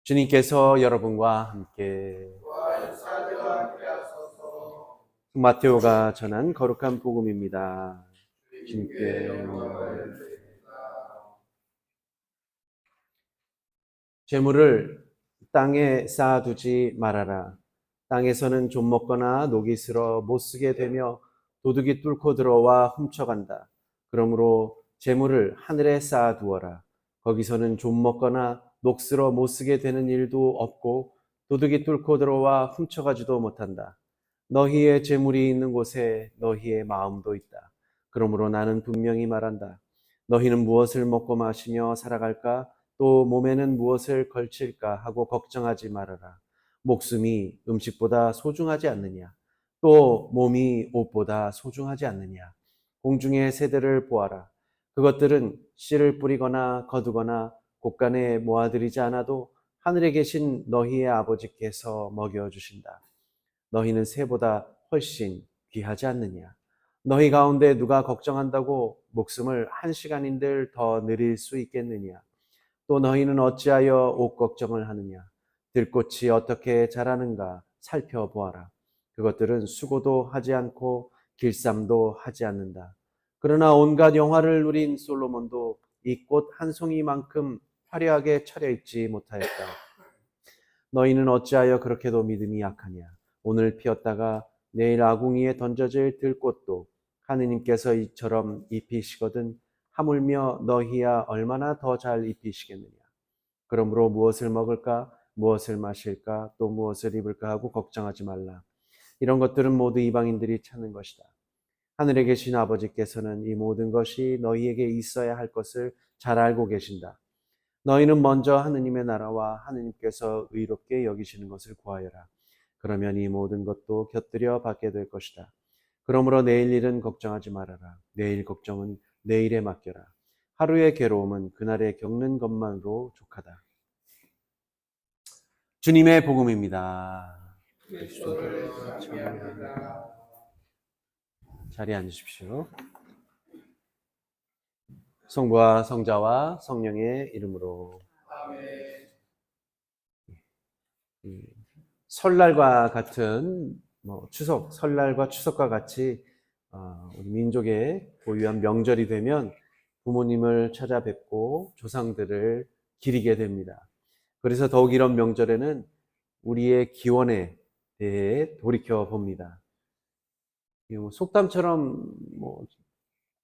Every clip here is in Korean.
주님께서 여러분과 함께 마테오가 전한 거룩한 복음입니다. 주님께 재물을 땅에 쌓아두지 말아라. 땅에서는 좀 먹거나 녹이 슬어 못 쓰게 되며 도둑이 뚫고 들어와 훔쳐간다. 그러므로 재물을 하늘에 쌓아두어라. 거기서는 좀 먹거나 녹슬어 못 쓰게 되는 일도 없고 도둑이 뚫고 들어와 훔쳐가지도 못한다. 너희의 재물이 있는 곳에 너희의 마음도 있다. 그러므로 나는 분명히 말한다. 너희는 무엇을 먹고 마시며 살아갈까? 또 몸에는 무엇을 걸칠까 하고 걱정하지 말아라. 목숨이 음식보다 소중하지 않느냐? 또 몸이 옷보다 소중하지 않느냐? 공중의 새들을 보아라. 그것들은 씨를 뿌리거나 거두거나 곳간에 모아들이지 않아도 하늘에 계신 너희의 아버지께서 먹여주신다. 너희는 새보다 훨씬 귀하지 않느냐? 너희 가운데 누가 걱정한다고 목숨을 한 시간인들 더 늘릴 수 있겠느냐? 또 너희는 어찌하여 옷 걱정을 하느냐? 들꽃이 어떻게 자라는가 살펴보아라. 그것들은 수고도 하지 않고 길쌈도 하지 않는다. 그러나 온갖 영화를 누린 솔로몬도 이 꽃 한 송이만큼 화려하게 차려 입지 못하였다. 너희는 어찌하여 그렇게도 믿음이 약하냐? 오늘 피었다가 내일 아궁이에 던져질 들꽃도 하느님께서 이처럼 입히시거든 하물며 너희야 얼마나 더 잘 입히시겠느냐. 그러므로 무엇을 먹을까, 무엇을 마실까, 또 무엇을 입을까 하고 걱정하지 말라. 이런 것들은 모두 이방인들이 찾는 것이다. 하늘에 계신 아버지께서는 이 모든 것이 너희에게 있어야 할 것을 잘 알고 계신다. 너희는 먼저 하느님의 나라와 하느님께서 의롭게 여기시는 것을 구하여라. 그러면 이 모든 것도 곁들여 받게 될 것이다. 그러므로 내일 일은 걱정하지 말아라. 내일 걱정은 내일에 맡겨라. 하루의 괴로움은 그날에 겪는 것만으로 족하다. 주님의 복음입니다. 자리에 앉으십시오. 성부와 성자와 성령의 이름으로. 설날과 같은 추석, 설날과 추석과 같이 우리 민족의 고유한 명절이 되면 부모님을 찾아뵙고 조상들을 기리게 됩니다. 그래서 더욱 이런 명절에는 우리의 기원에 대해 돌이켜 봅니다. 속담처럼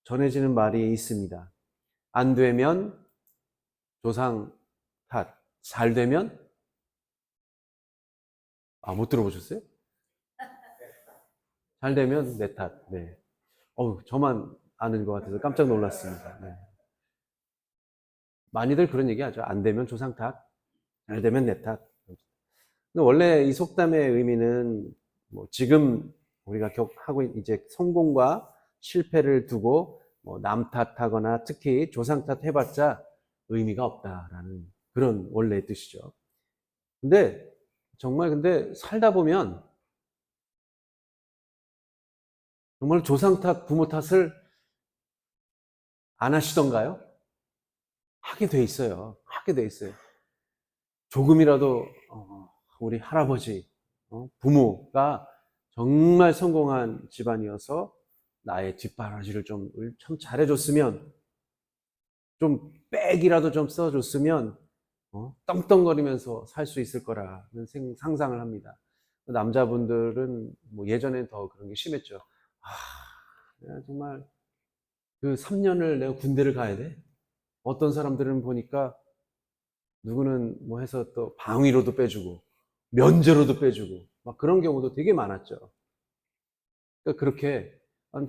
전해지는 말이 있습니다. 안 되면 조상 탓, 잘 되면 못 들어보셨어요? 잘 되면 내 탓. 네. 저만 아는 것 같아서 깜짝 놀랐습니다. 네. 많이들 그런 얘기 하죠. 안 되면 조상 탓, 잘 되면 내 탓. 근데 원래 이 속담의 의미는 지금 우리가 하고 이제 성공과 실패를 두고 남 탓하거나 특히 조상 탓 해봤자 의미가 없다라는 그런 원래의 뜻이죠. 근데 살다 보면 정말 조상 탓, 부모 탓을 안 하시던가요? 하게 돼 있어요. 하게 돼 있어요. 조금이라도 우리 할아버지, 부모가 정말 성공한 집안이어서 나의 뒷바라지를 좀 잘해줬으면, 좀 빽이라도 좀 써줬으면 떵떵거리면서 살 수 있을 거라는 상상을 합니다. 남자분들은 예전엔 더 그런 게 심했죠. 내가 정말 그 3년을 내가 군대를 가야 돼? 어떤 사람들은 보니까 누구는 해서 또 방위로도 빼주고 면제로도 빼주고 막 그런 경우도 되게 많았죠. 그러니까 그렇게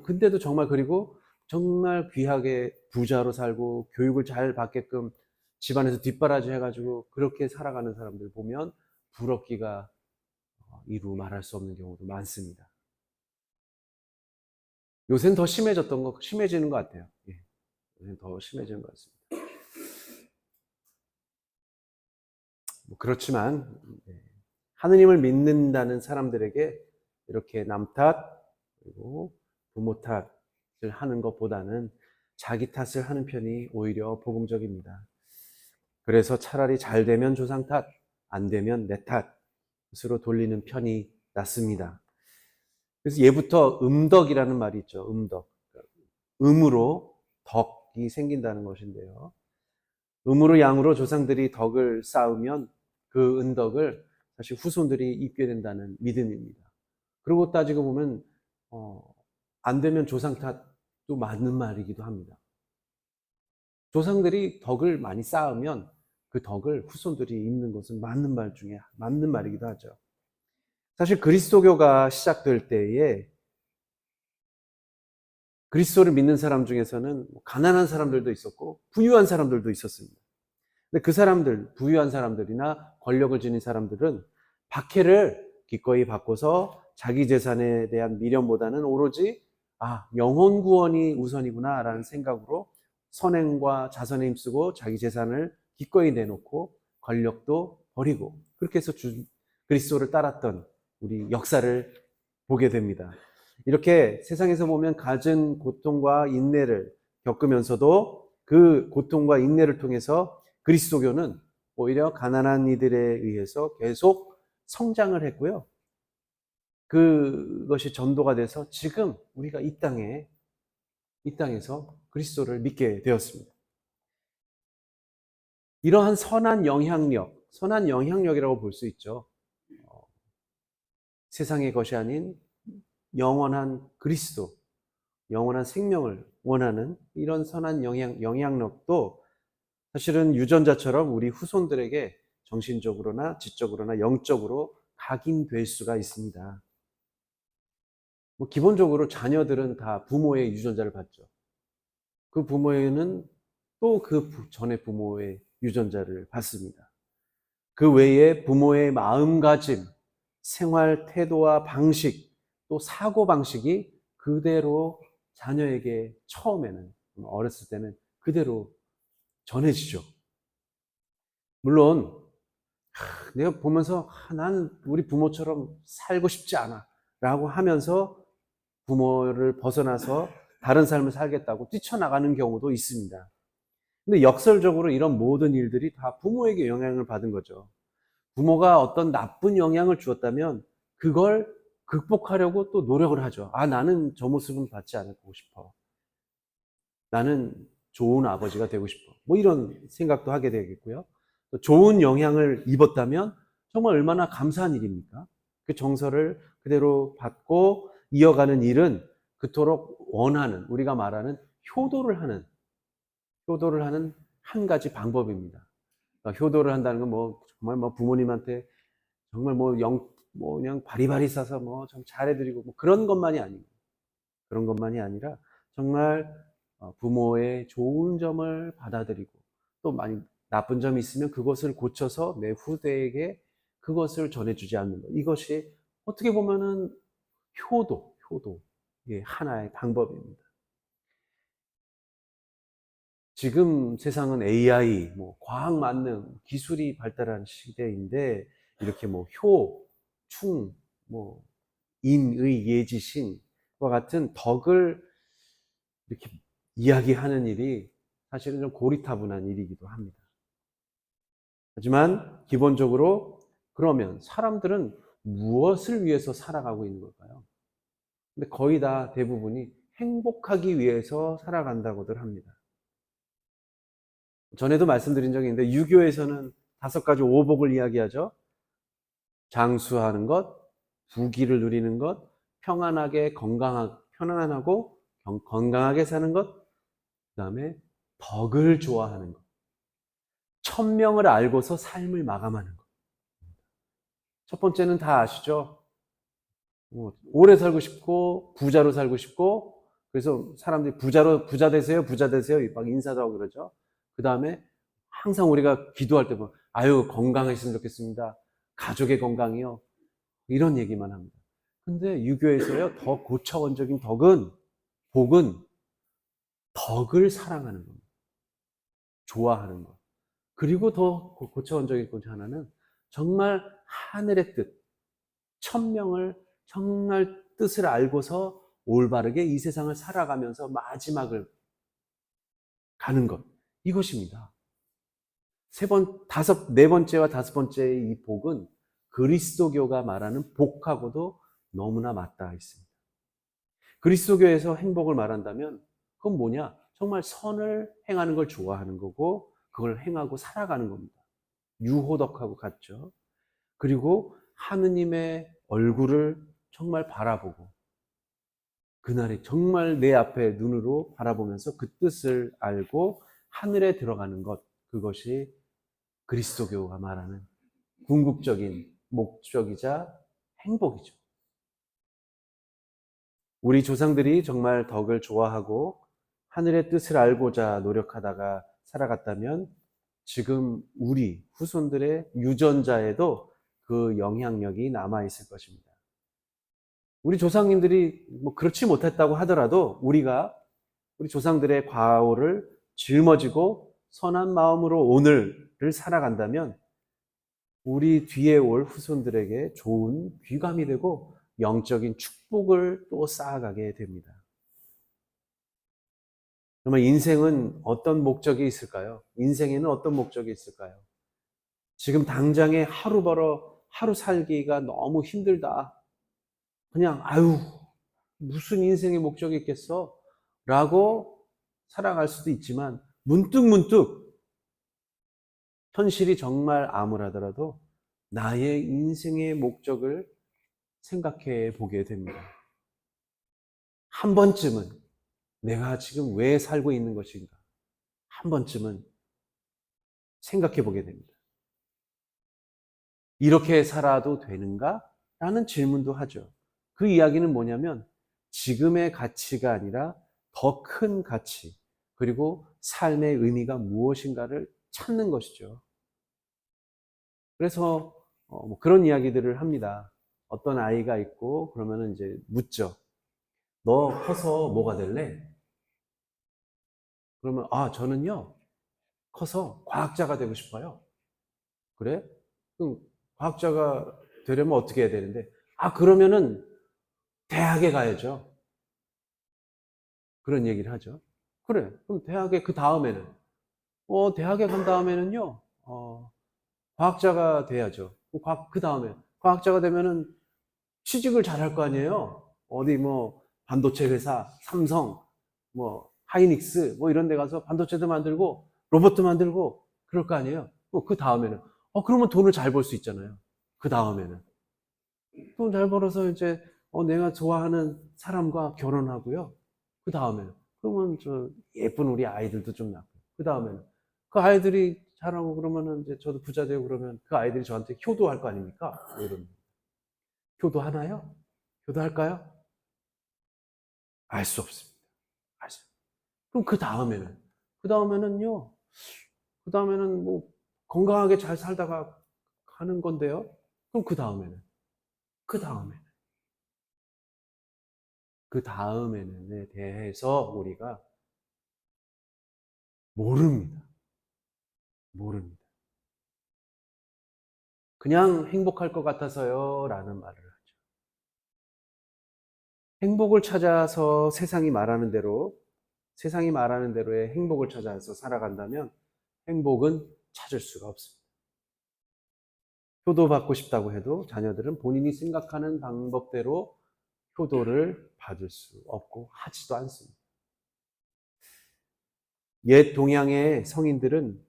근데도 정말 그리고 정말 귀하게 부자로 살고 교육을 잘 받게끔 집안에서 뒷바라지 해가지고 그렇게 살아가는 사람들 보면 부럽기가 이루 말할 수 없는 경우도 많습니다. 요새는 더 심해지는 것 같아요. 예. 요새는 더 심해지는 것 같습니다. 그렇지만 하느님을 믿는다는 사람들에게 이렇게 남 탓, 그리고 부모 탓을 하는 것보다는 자기 탓을 하는 편이 오히려 복음적입니다. 그래서 차라리 잘 되면 조상 탓, 안 되면 내 탓으로 돌리는 편이 낫습니다. 그래서 예부터 음덕이라는 말이 있죠. 음덕. 음으로 덕이 생긴다는 것인데요. 음으로 양으로 조상들이 덕을 쌓으면 그 은덕을 사실 후손들이 입게 된다는 믿음입니다. 그리고 따지고 보면 안 되면 조상 탓도 맞는 말이기도 합니다. 조상들이 덕을 많이 쌓으면 그 덕을 후손들이 입는 것은 맞는 말 중에 맞는 말이기도 하죠. 사실 그리스도교가 시작될 때에 그리스도를 믿는 사람 중에서는 가난한 사람들도 있었고 부유한 사람들도 있었습니다. 근데 그 사람들, 부유한 사람들이나 권력을 지닌 사람들은 박해를 기꺼이 받고서 자기 재산에 대한 미련보다는 오로지 영혼 구원이 우선이구나라는 생각으로 선행과 자선에 힘쓰고 자기 재산을 기꺼이 내놓고 권력도 버리고 그렇게 해서 그리스도를 따랐던 우리 역사를 보게 됩니다. 이렇게 세상에서 보면 갖은 고통과 인내를 겪으면서도 그 고통과 인내를 통해서 그리스도교는 오히려 가난한 이들에 의해서 계속 성장을 했고요. 그것이 전도가 돼서 지금 우리가 이 땅에서 그리스도를 믿게 되었습니다. 이러한 선한 영향력이라고 볼 수 있죠. 세상의 것이 아닌 영원한 그리스도, 영원한 생명을 원하는 이런 선한 영향력도 사실은 유전자처럼 우리 후손들에게 정신적으로나 지적으로나 영적으로 각인될 수가 있습니다. 기본적으로 자녀들은 다 부모의 유전자를 받죠. 그 부모에는 또 그 전에 부모의 유전자를 받습니다. 그 외에 부모의 마음가짐, 생활 태도와 방식, 또 사고 방식이 그대로 자녀에게 처음에는 어렸을 때는 그대로 전해지죠. 물론 내가 보면서 난 우리 부모처럼 살고 싶지 않아 라고 하면서 부모를 벗어나서 다른 삶을 살겠다고 뛰쳐나가는 경우도 있습니다. 근데 역설적으로 이런 모든 일들이 다 부모에게 영향을 받은 거죠. 부모가 어떤 나쁜 영향을 주었다면 그걸 극복하려고 또 노력을 하죠. 나는 저 모습은 받지 않고 싶어. 나는 좋은 아버지가 되고 싶어. 이런 생각도 하게 되겠고요. 좋은 영향을 입었다면 정말 얼마나 감사한 일입니까? 그 정서를 그대로 받고 이어가는 일은 그토록 원하는, 우리가 말하는 효도를 하는 한 가지 방법입니다. 그러니까 효도를 한다는 건 정말 부모님한테 정말 그냥 바리바리 싸서 좀 잘해드리고 그런 것만이 아닙니다. 그런 것만이 아니라 정말 부모의 좋은 점을 받아들이고 또 많이 나쁜 점이 있으면 그것을 고쳐서 내 후대에게 그것을 전해주지 않는 것. 이것이 어떻게 보면은 효도의 하나의 방법입니다. 지금 세상은 AI, 과학 만능, 기술이 발달한 시대인데 이렇게 충, 인의, 예지, 신과 같은 덕을 이렇게 이야기하는 일이 사실은 좀 고리타분한 일이기도 합니다. 하지만 기본적으로 그러면 사람들은 무엇을 위해서 살아가고 있는 걸까요? 근데 거의 다 대부분이 행복하기 위해서 살아간다고들 합니다. 전에도 말씀드린 적이 있는데 유교에서는 5가지 오복을 이야기하죠. 장수하는 것, 부귀를 누리는 것, 편안하고 건강하게 사는 것, 그 다음에 덕을 좋아하는 것, 천명을 알고서 삶을 마감하는 것. 첫 번째는 다 아시죠? 오래 살고 싶고 부자로 살고 싶고 그래서 사람들이 부자 되세요 막 인사도 하고 그러죠. 그 다음에 항상 우리가 기도할 때 보면 건강했으면 좋겠습니다. 가족의 건강이요. 이런 얘기만 합니다. 근데 유교에서요 더 고차원적인 복은 덕을 사랑하는 겁니다. 좋아하는 것. 그리고 더 고차원적인 것 하나는 정말 하늘의 뜻, 천명을 정말 뜻을 알고서 올바르게 이 세상을 살아가면서 마지막을 가는 것. 이것입니다. 네 번째와 다섯 번째의 이 복은 그리스도교가 말하는 복하고도 너무나 맞닿아 있습니다. 그리스도교에서 행복을 말한다면 그건 뭐냐? 정말 선을 행하는 걸 좋아하는 거고 그걸 행하고 살아가는 겁니다. 유호덕하고 같죠. 그리고 하느님의 얼굴을 정말 바라보고 그날이 정말 내 앞에 눈으로 바라보면서 그 뜻을 알고 하늘에 들어가는 것, 그것이 그리스도교가 말하는 궁극적인 목적이자 행복이죠. 우리 조상들이 정말 덕을 좋아하고 하늘의 뜻을 알고자 노력하다가 살아갔다면 지금 우리 후손들의 유전자에도 그 영향력이 남아있을 것입니다. 우리 조상님들이 뭐 그렇지 못했다고 하더라도 우리 조상들의 과오를 짊어지고 선한 마음으로 오늘을 살아간다면 우리 뒤에 올 후손들에게 좋은 귀감이 되고 영적인 축복을 또 쌓아가게 됩니다. 정말 인생은 어떤 목적이 있을까요? 인생에는 어떤 목적이 있을까요? 지금 당장에 하루 벌어 하루 살기가 너무 힘들다. 그냥 아유 무슨 인생의 목적이 있겠어? 라고 살아갈 수도 있지만 문득문득 현실이 정말 암울하더라도 나의 인생의 목적을 생각해 보게 됩니다. 한 번쯤은 내가 지금 왜 살고 있는 것인가? 한 번쯤은 생각해 보게 됩니다. 이렇게 살아도 되는가? 라는 질문도 하죠. 그 이야기는 뭐냐면 지금의 가치가 아니라 더 큰 가치, 그리고 삶의 의미가 무엇인가를 찾는 것이죠. 그래서 뭐 그런 이야기들을 합니다. 어떤 아이가 있고 그러면은 이제 묻죠. 너 커서 뭐가 될래? 그러면 저는요 커서 과학자가 되고 싶어요. 그래? 그럼 과학자가 되려면 어떻게 해야 되는데? 그러면은 대학에 가야죠. 그런 얘기를 하죠. 그래. 그럼 대학에 그 다음에는 대학에 간 다음에는요. 과학자가 돼야죠. 그 다음에 과학자가 되면은 취직을 잘할 거 아니에요. 어디 뭐 반도체 회사, 삼성, 뭐 하이닉스 뭐 이런 데 가서 반도체도 만들고 로봇도 만들고 그럴 거 아니에요. 그 다음에는 그러면 돈을 잘 벌 수 있잖아요. 그 다음에는 돈 잘 벌어서 이제 내가 좋아하는 사람과 결혼하고요. 그 다음에는 그러면 저 예쁜 우리 아이들도 좀 낳고 그 다음에는 그 아이들이 자라고 그러면은 이제 저도 부자 되고 그러면 그 아이들이 저한테 효도할 거 아닙니까? 뭐 이런 효도하나요? 효도할까요? 알 수 없습니다. 알 수. 그럼 그 다음에는요. 그 다음에는 뭐 건강하게 잘 살다가 가는 건데요. 그럼 그 다음에는 그 다음에는에 대해서 우리가 모릅니다. 모릅니다. 그냥 행복할 것 같아서요. 라는 말을 하죠. 행복을 찾아서 세상이 말하는 대로의 행복을 찾아서 살아간다면 행복은 찾을 수가 없습니다. 효도받고 싶다고 해도 자녀들은 본인이 생각하는 방법대로 효도를 받을 수 없고 하지도 않습니다. 옛 동양의 성인들은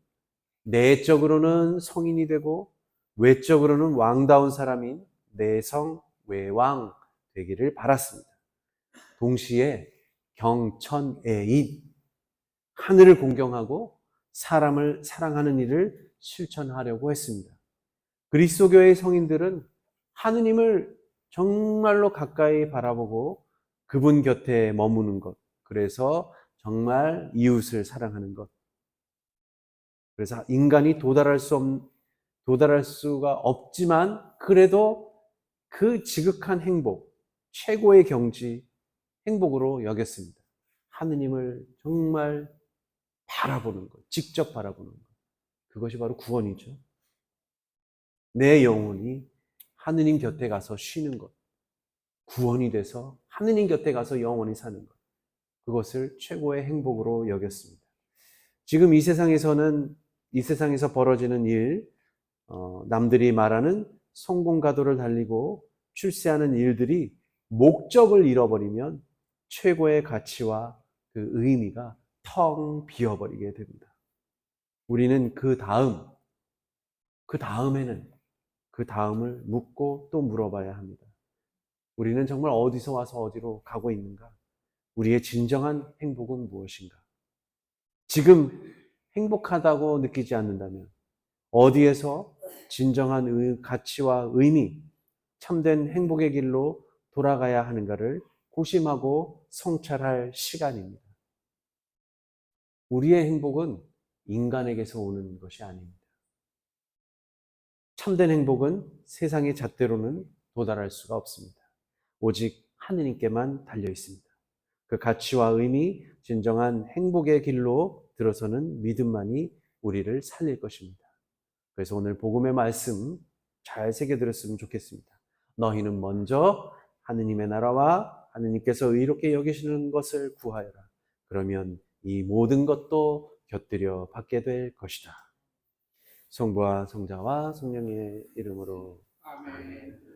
내적으로는 성인이 되고 외적으로는 왕다운 사람인 내성 외왕 되기를 바랐습니다. 동시에 경천애인, 하늘을 공경하고 사람을 사랑하는 일을 실천하려고 했습니다. 그리스도교의 성인들은 하느님을 정말로 가까이 바라보고 그분 곁에 머무는 것, 그래서 정말 이웃을 사랑하는 것, 그래서 인간이 도달할 수가 없지만 그래도 그 지극한 행복, 최고의 경지, 행복으로 여겼습니다. 하느님을 정말 바라보는 것, 직접 바라보는 것. 그것이 바로 구원이죠. 내 영혼이 하느님 곁에 가서 쉬는 것. 구원이 돼서 하느님 곁에 가서 영원히 사는 것. 그것을 최고의 행복으로 여겼습니다. 지금 이 세상에서는 이 세상에서 벌어지는 일, 남들이 말하는 성공 가도를 달리고 출세하는 일들이 목적을 잃어버리면 최고의 가치와 그 의미가 텅 비어버리게 됩니다. 우리는 그 다음에는 그 다음을 묻고 또 물어봐야 합니다. 우리는 정말 어디서 와서 어디로 가고 있는가? 우리의 진정한 행복은 무엇인가? 지금 행복하다고 느끼지 않는다면 어디에서 진정한 가치와 의미, 참된 행복의 길로 돌아가야 하는가를 고심하고 성찰할 시간입니다. 우리의 행복은 인간에게서 오는 것이 아닙니다. 참된 행복은 세상의 잣대로는 도달할 수가 없습니다. 오직 하느님께만 달려 있습니다. 그 가치와 의미, 진정한 행복의 길로 들어서는 믿음만이 우리를 살릴 것입니다. 그래서 오늘 복음의 말씀 잘 새겨들었으면 좋겠습니다. 너희는 먼저 하느님의 나라와 하느님께서 의롭게 여기시는 것을 구하여라. 그러면 이 모든 것도 곁들여 받게 될 것이다. 성부와 성자와 성령의 이름으로 아멘.